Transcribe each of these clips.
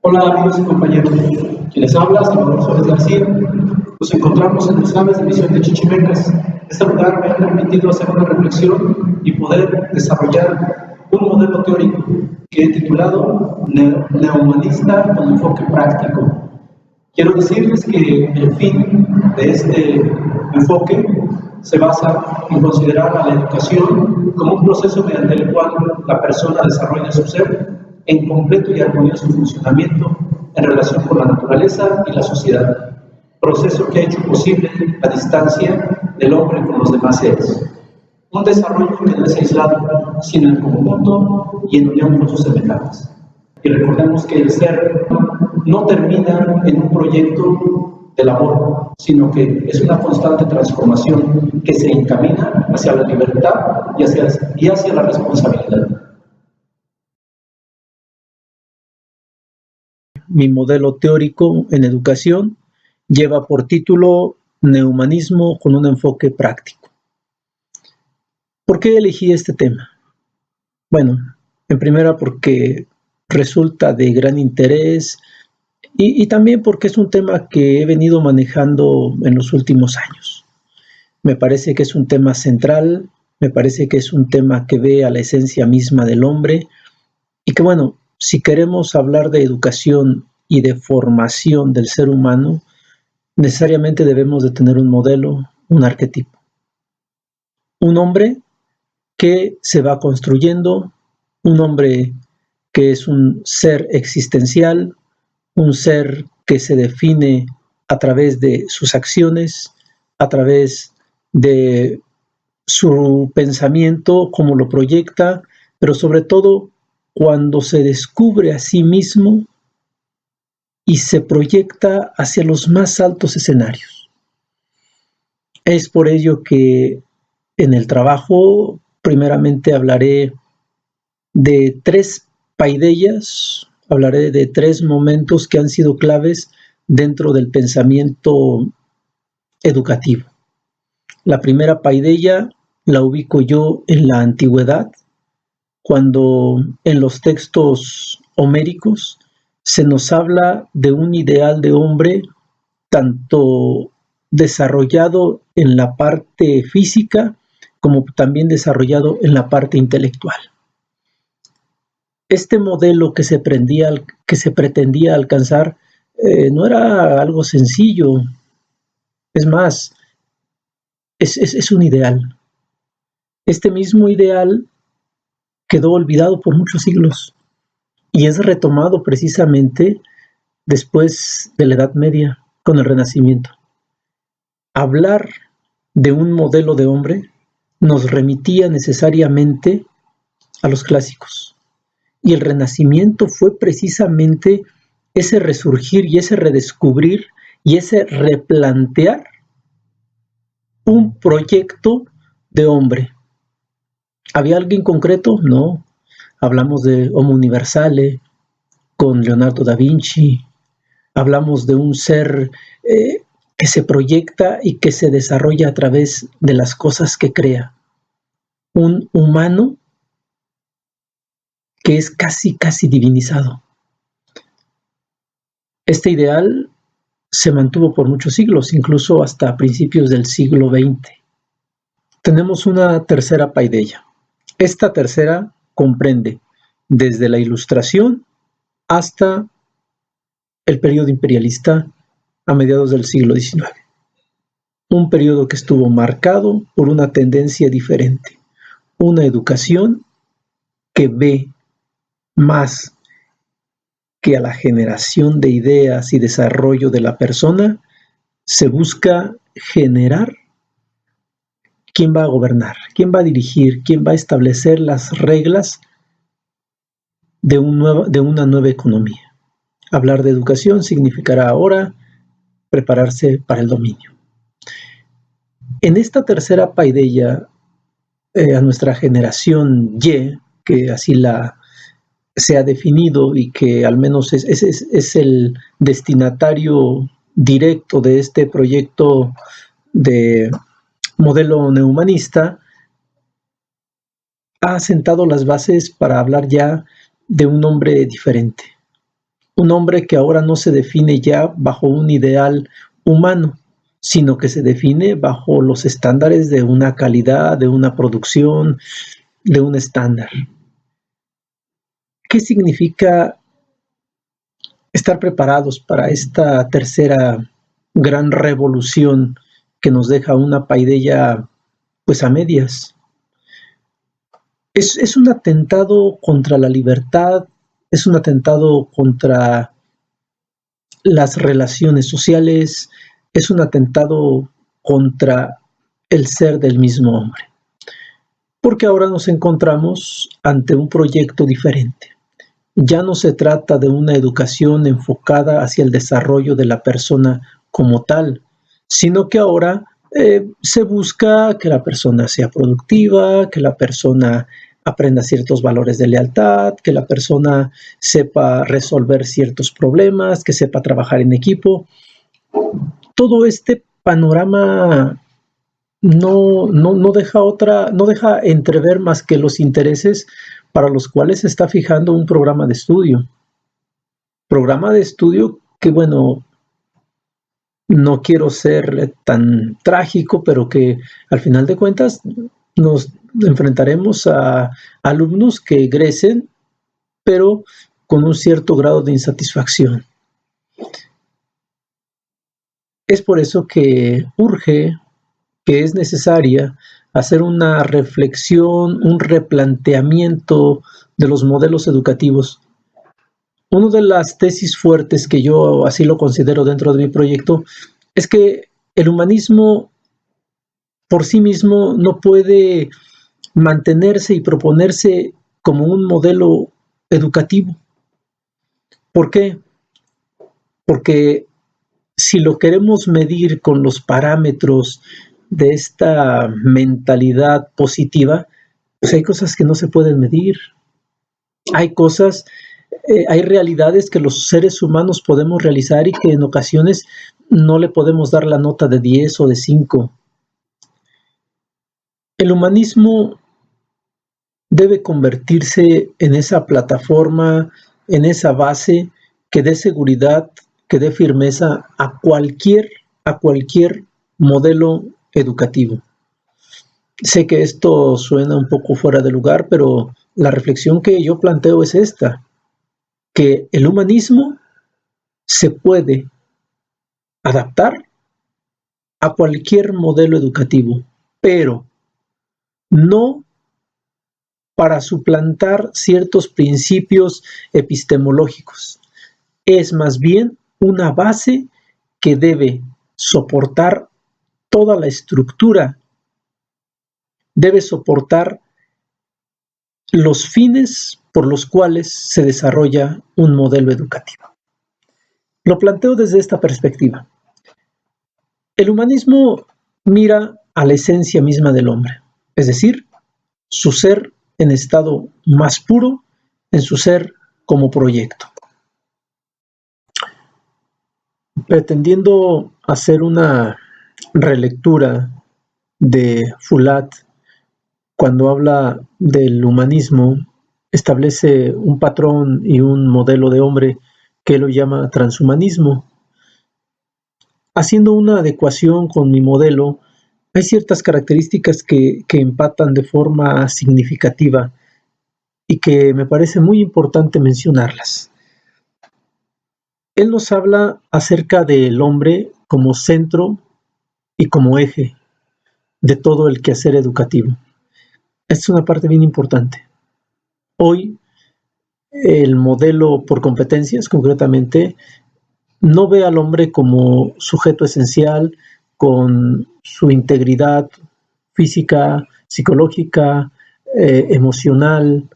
Hola amigos y compañeros, quienes habla Salvador Suárez García. Nos encontramos en los naves de misión de Chichimecas. Este lugar me ha permitido hacer una reflexión y poder desarrollar un modelo teórico que he titulado Neohumanista con enfoque práctico. Quiero decirles que el fin de este enfoque se basa en considerar a la educación como un proceso mediante el cual la persona desarrolla su ser en completo y armonioso funcionamiento en relación con la naturaleza y la sociedad, proceso que ha hecho posible la distancia del hombre con los demás seres. Un desarrollo que no es aislado, sino en conjunto y en unión con sus semejantes. Y recordemos que el ser no termina en un proyecto del amor, sino que es una constante transformación que se encamina hacia la libertad y hacia la responsabilidad. Mi modelo teórico en educación lleva por título Neohumanismo con un enfoque práctico. ¿Por qué elegí este tema? Bueno, en primera porque resulta de gran interés y también porque es un tema que he venido manejando en los últimos años. Me parece que es un tema central, me parece que es un tema que ve a la esencia misma del hombre y que bueno, si queremos hablar de educación y de formación del ser humano, necesariamente debemos de tener un modelo, un arquetipo. Un hombre que se va construyendo, un hombre que es un ser existencial, un ser que se define a través de sus acciones, a través de su pensamiento, cómo lo proyecta, pero sobre todo cuando se descubre a sí mismo y se proyecta hacia los más altos escenarios. Es por ello que en el trabajo primeramente hablaré de 3 paideyas, hablaré de 3 momentos que han sido claves dentro del pensamiento educativo. La primera paideya la ubico yo en la antigüedad, cuando en los textos homéricos se nos habla de un ideal de hombre tanto desarrollado en la parte física como también desarrollado en la parte intelectual. Este modelo que se pretendía alcanzar no era algo sencillo, es más, es un ideal. Este mismo ideal quedó olvidado por muchos siglos y es retomado precisamente después de la Edad Media, con el Renacimiento. Hablar de un modelo de hombre nos remitía necesariamente a los clásicos. Y el Renacimiento fue precisamente ese resurgir y ese redescubrir y ese replantear un proyecto de hombre. ¿Había alguien concreto? No. Hablamos de Homo Universale con Leonardo da Vinci. Hablamos de un ser que se proyecta y que se desarrolla a través de las cosas que crea. Un humano que es casi divinizado. Este ideal se mantuvo por muchos siglos, incluso hasta principios del siglo XX. Tenemos una tercera paideya. Esta tercera comprende desde la Ilustración hasta el periodo imperialista a mediados del siglo XIX. Un periodo que estuvo marcado por una tendencia diferente, una educación que ve más que a la generación de ideas y desarrollo de la persona, se busca generar quién va a gobernar, quién va a dirigir, quién va a establecer las reglas de una nueva economía. Hablar de educación significará ahora prepararse para el dominio. En esta tercera paideya, a nuestra generación Y, que así se ha definido y que al menos es el destinatario directo de este proyecto de modelo neohumanista, ha sentado las bases para hablar ya de un hombre diferente, Un hombre que ahora no se define ya bajo un ideal humano, sino que se define bajo los estándares de una calidad, de una producción, de un estándar. ¿Qué significa estar preparados para esta tercera gran revolución que nos deja una paideia pues a medias? Es un atentado contra la libertad, es un atentado contra las relaciones sociales, es un atentado contra el ser del mismo hombre. Porque ahora nos encontramos ante un proyecto diferente. Ya no se trata de una educación enfocada hacia el desarrollo de la persona como tal, sino que ahora se busca que la persona sea productiva, que la persona aprenda ciertos valores de lealtad, que la persona sepa resolver ciertos problemas, que sepa trabajar en equipo. Todo este panorama no deja entrever más que los intereses para los cuales se está fijando un programa de estudio. Programa de estudio que, bueno, no quiero ser tan trágico, pero que al final de cuentas nos enfrentaremos a alumnos que egresen, pero con un cierto grado de insatisfacción. Es por eso que urge, que es necesaria hacer una reflexión, un replanteamiento de los modelos educativos. Una de las tesis fuertes que yo así lo considero dentro de mi proyecto es que el humanismo por sí mismo no puede mantenerse y proponerse como un modelo educativo. ¿Por qué? Porque si lo queremos medir con los parámetros de esta mentalidad positiva, pues hay cosas que no se pueden medir. Hay cosas, hay realidades que los seres humanos podemos realizar y que en ocasiones no le podemos dar la nota de 10 o de 5. El humanismo debe convertirse en esa plataforma, en esa base que dé seguridad, que dé firmeza a cualquier modelo educativo. Sé que esto suena un poco fuera de lugar, pero la reflexión que yo planteo es esta, que el humanismo se puede adaptar a cualquier modelo educativo, pero no para suplantar ciertos principios epistemológicos. Es más bien una base que debe soportar toda la estructura, debe soportar los fines por los cuales se desarrolla un modelo educativo. Lo planteo desde esta perspectiva. El humanismo mira a la esencia misma del hombre, es decir, su ser en estado más puro, en su ser como proyecto. Pretendiendo hacer una relectura de Foulad, cuando habla del humanismo, establece un patrón y un modelo de hombre que él lo llama transhumanismo. Haciendo una adecuación con mi modelo, hay ciertas características que empatan de forma significativa y que me parece muy importante mencionarlas. Él nos habla acerca del hombre como centro y como eje de todo el quehacer educativo. Esta es una parte bien importante. Hoy, el modelo por competencias, concretamente, no ve al hombre como sujeto esencial con su integridad física, psicológica, emocional,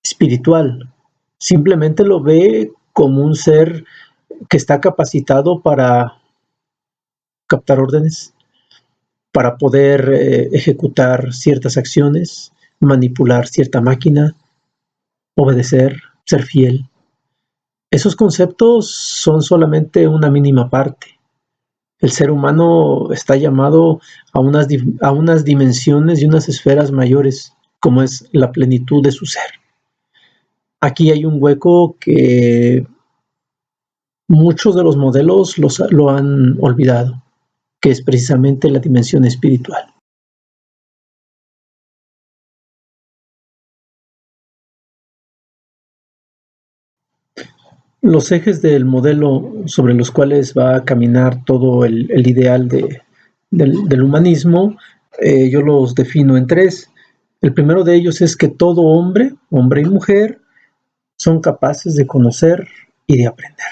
espiritual. Simplemente lo ve como un ser que está capacitado para captar órdenes, para poder ejecutar ciertas acciones, manipular cierta máquina, obedecer, ser fiel. Esos conceptos son solamente una mínima parte. El ser humano está llamado a unas dimensiones y unas esferas mayores, como es la plenitud de su ser. Aquí hay un hueco que muchos de los modelos lo han olvidado, que es precisamente la dimensión espiritual. Los ejes del modelo sobre los cuales va a caminar todo el ideal del humanismo, yo los defino en tres. El primero de ellos es que todo hombre y mujer, son capaces de conocer y de aprender.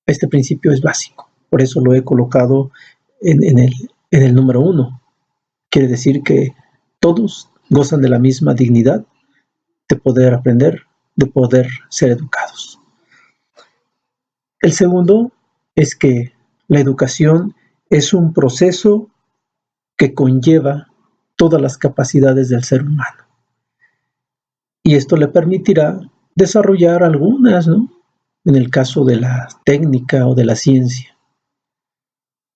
Este principio es básico, por eso lo he colocado en el número 1. Quiere decir que todos gozan de la misma dignidad de poder aprender, de poder ser educados. El segundo es que la educación es un proceso que conlleva todas las capacidades del ser humano. Y esto le permitirá desarrollar algunas, ¿no?, en el caso de la técnica o de la ciencia.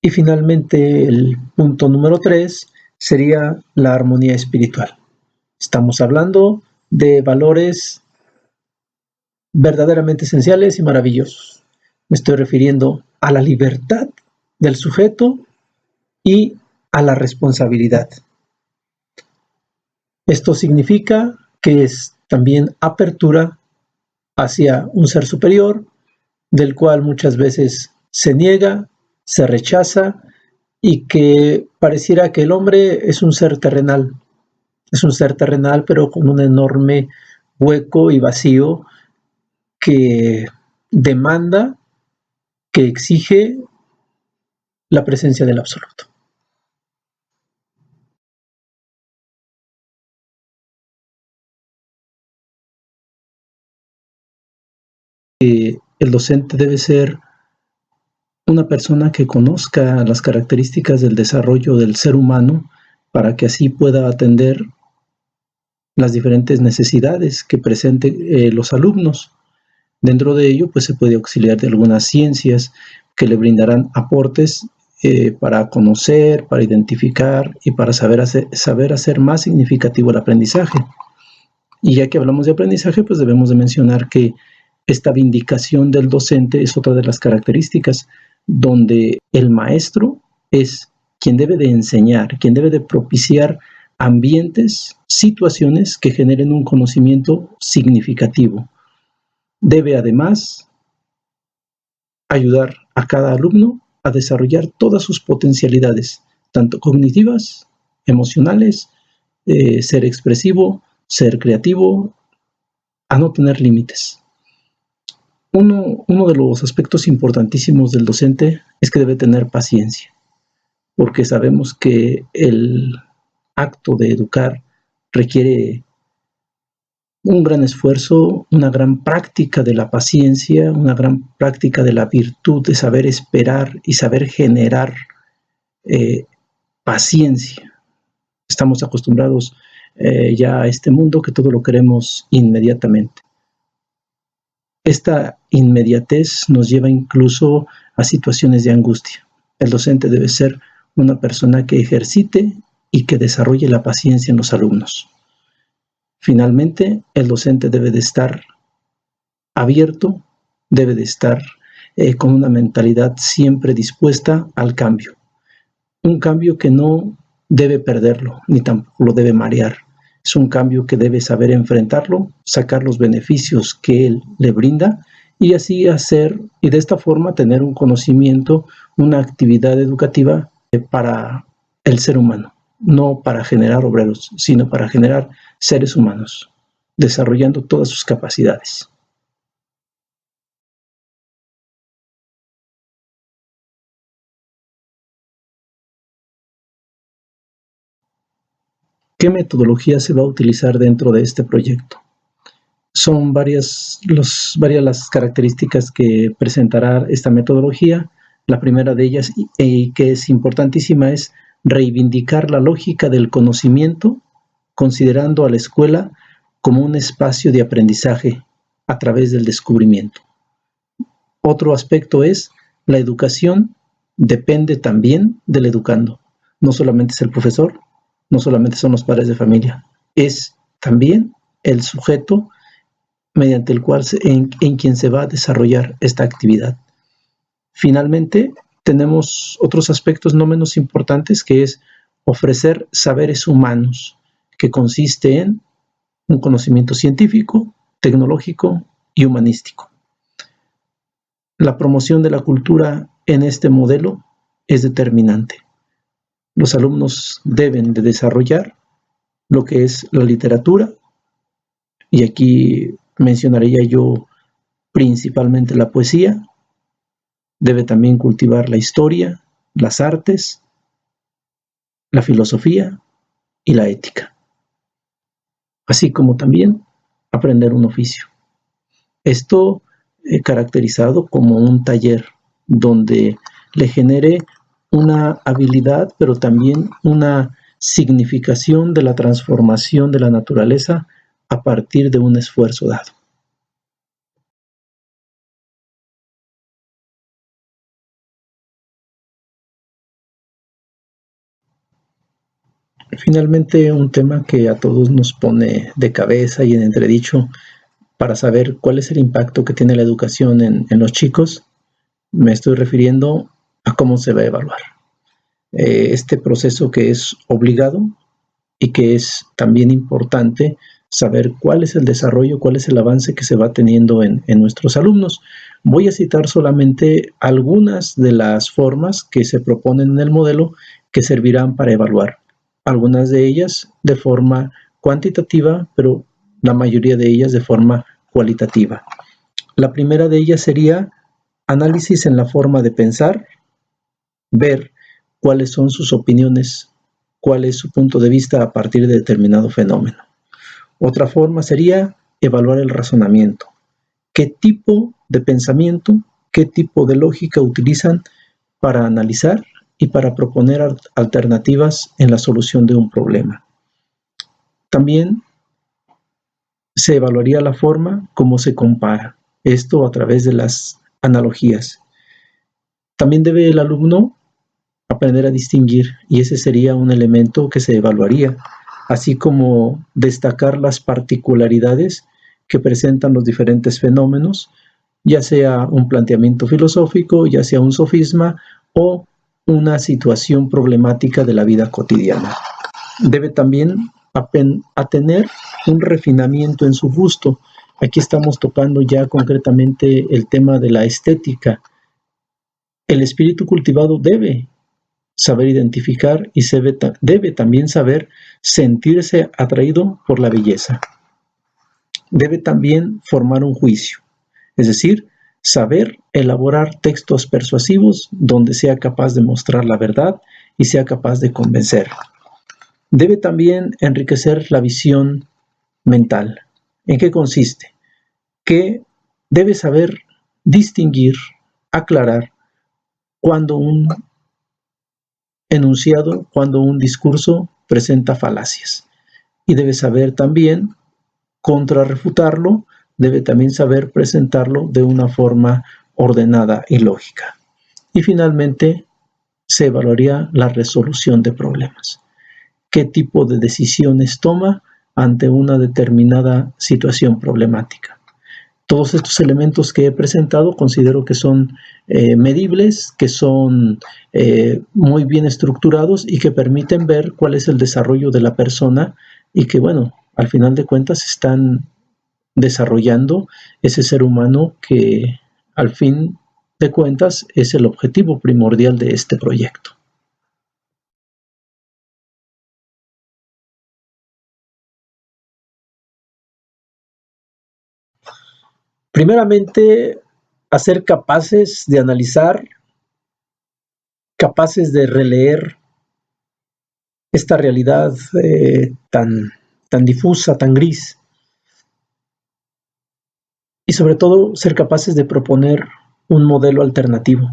Y finalmente, el punto número 3 sería la armonía espiritual. Estamos hablando de valores verdaderamente esenciales y maravillosos. Me estoy refiriendo a la libertad del sujeto y a la responsabilidad. Esto significa que es también apertura hacia un ser superior, del cual muchas veces se niega, se rechaza, y que pareciera que el hombre es un ser terrenal, pero con un enorme hueco y vacío que demanda, que exige la presencia del absoluto. El docente debe ser una persona que conozca las características del desarrollo del ser humano para que así pueda atender las diferentes necesidades que presenten los alumnos. Dentro de ello, pues se puede auxiliar de algunas ciencias que le brindarán aportes para conocer, para identificar y para saber hacer más significativo el aprendizaje. Y ya que hablamos de aprendizaje, pues debemos de mencionar que esta vindicación del docente es otra de las características, donde el maestro es quien debe de enseñar, quien debe de propiciar ambientes, situaciones que generen un conocimiento significativo. Debe además ayudar a cada alumno a desarrollar todas sus potencialidades, tanto cognitivas, emocionales, ser expresivo, ser creativo, a no tener límites. Uno de los aspectos importantísimos del docente es que debe tener paciencia, porque sabemos que el acto de educar requiere un gran esfuerzo, una gran práctica de la paciencia, una gran práctica de la virtud de saber esperar y saber generar paciencia. Estamos acostumbrados ya a este mundo que todo lo queremos inmediatamente. Esta inmediatez nos lleva incluso a situaciones de angustia. El docente debe ser una persona que ejercite y que desarrolle la paciencia en los alumnos. Finalmente, el docente debe de estar abierto, debe de estar con una mentalidad siempre dispuesta al cambio. Un cambio que no debe perderlo, ni tampoco lo debe marear. Es un cambio que debe saber enfrentarlo, sacar los beneficios que él le brinda y así hacer, y de esta forma tener un conocimiento, una actividad educativa para el ser humano, no para generar obreros, sino para generar seres humanos, desarrollando todas sus capacidades. ¿Qué metodología se va a utilizar dentro de este proyecto? Son varias las características que presentará esta metodología. La primera de ellas, y que es importantísima, es reivindicar la lógica del conocimiento, considerando a la escuela como un espacio de aprendizaje a través del descubrimiento. Otro aspecto es la educación depende también del educando. No solamente es el profesor, no solamente son los padres de familia, es también el sujeto mediante el cual en quien se va a desarrollar esta actividad. Finalmente, tenemos otros aspectos no menos importantes, que es ofrecer saberes humanos, que consiste en un conocimiento científico, tecnológico y humanístico. La promoción de la cultura en este modelo es determinante. Los alumnos deben de desarrollar lo que es la literatura, y aquí mencionaría yo principalmente la poesía. Debe también cultivar la historia, las artes, la filosofía y la ética, así como también aprender un oficio. Esto caracterizado como un taller donde le genere una habilidad, pero también una significación de la transformación de la naturaleza a partir de un esfuerzo dado. Finalmente, un tema que a todos nos pone de cabeza y en entredicho para saber cuál es el impacto que tiene la educación en los chicos, me estoy refiriendo a cómo se va a evaluar. Este proceso que es obligado y que es también importante saber cuál es el desarrollo, cuál es el avance que se va teniendo en nuestros alumnos. Voy a citar solamente algunas de las formas que se proponen en el modelo que servirán para evaluar. Algunas de ellas de forma cuantitativa, pero la mayoría de ellas de forma cualitativa. La primera de ellas sería análisis en la forma de pensar, ver cuáles son sus opiniones, cuál es su punto de vista a partir de determinado fenómeno. Otra forma sería evaluar el razonamiento. ¿Qué tipo de pensamiento, qué tipo de lógica utilizan para analizar y para proponer alternativas en la solución de un problema? También se evaluaría la forma como se compara, esto a través de las analogías. También debe el alumno aprender a distinguir, y ese sería un elemento que se evaluaría, así como destacar las particularidades que presentan los diferentes fenómenos, ya sea un planteamiento filosófico, ya sea un sofisma o una situación problemática de la vida cotidiana. Debe también a tener un refinamiento en su gusto. Aquí estamos tocando ya concretamente el tema de la estética. El espíritu cultivado debe saber identificar y debe también saber sentirse atraído por la belleza. Debe también formar un juicio, es decir, saber elaborar textos persuasivos donde sea capaz de mostrar la verdad y sea capaz de convencer. Debe también enriquecer la visión mental. ¿En qué consiste? Que debe saber distinguir, aclarar cuando un enunciado, cuando un discurso presenta falacias. Y debe saber también contrarrefutarlo, debe también saber presentarlo de una forma ordenada y lógica. Y finalmente, se evaluaría la resolución de problemas. ¿Qué tipo de decisiones toma ante una determinada situación problemática? Todos estos elementos que he presentado considero que son medibles, que son muy bien estructurados y que permiten ver cuál es el desarrollo de la persona y que, bueno, al final de cuentas están desarrollando ese ser humano que al fin de cuentas es el objetivo primordial de este proyecto. Primeramente, a ser capaces de analizar, capaces de releer esta realidad tan difusa, tan gris, y sobre todo ser capaces de proponer un modelo alternativo.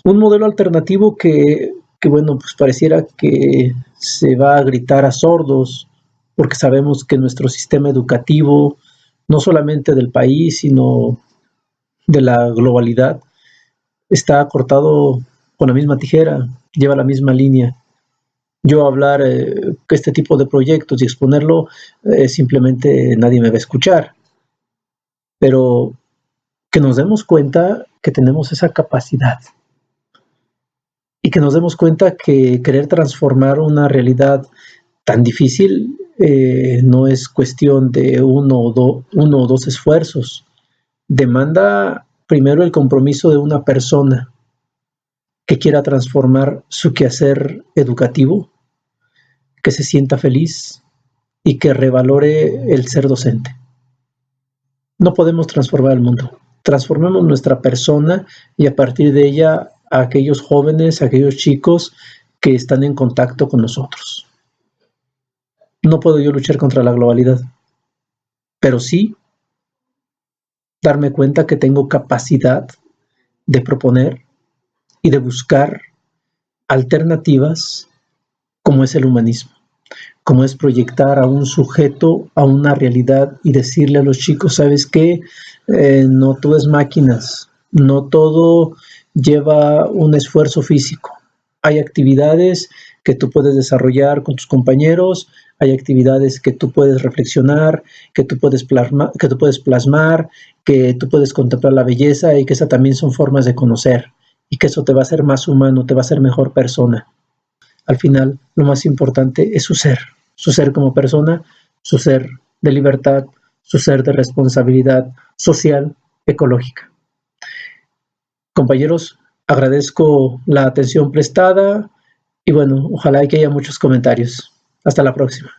Un modelo alternativo que bueno, pues pareciera que se va a gritar a sordos, porque sabemos que nuestro sistema educativo, no solamente del país, sino de la globalidad, está cortado con la misma tijera, lleva la misma línea. Yo hablar este tipo de proyectos y exponerlo, simplemente nadie me va a escuchar. pero que nos demos cuenta que tenemos esa capacidad y que nos demos cuenta que querer transformar una realidad tan difícil no es cuestión de uno o dos esfuerzos. Demanda primero el compromiso de una persona que quiera transformar su quehacer educativo, que se sienta feliz y que revalore el ser docente. No podemos transformar el mundo. Transformemos nuestra persona y a partir de ella a aquellos jóvenes, a aquellos chicos que están en contacto con nosotros. No puedo yo luchar contra la globalidad, pero sí darme cuenta que tengo capacidad de proponer y de buscar alternativas como es el humanismo, como es proyectar a un sujeto a una realidad y decirle a los chicos, ¿sabes qué? No todo es máquinas, no todo lleva un esfuerzo físico. Hay actividades que tú puedes desarrollar con tus compañeros, hay actividades que tú puedes reflexionar, que tú puedes plasmar, que tú puedes contemplar la belleza y que esas también son formas de conocer y que eso te va a hacer más humano, te va a hacer mejor persona. Al final, lo más importante es su ser como persona, su ser de libertad, su ser de responsabilidad social, ecológica. Compañeros, agradezco la atención prestada y bueno, ojalá que haya muchos comentarios. Hasta la próxima.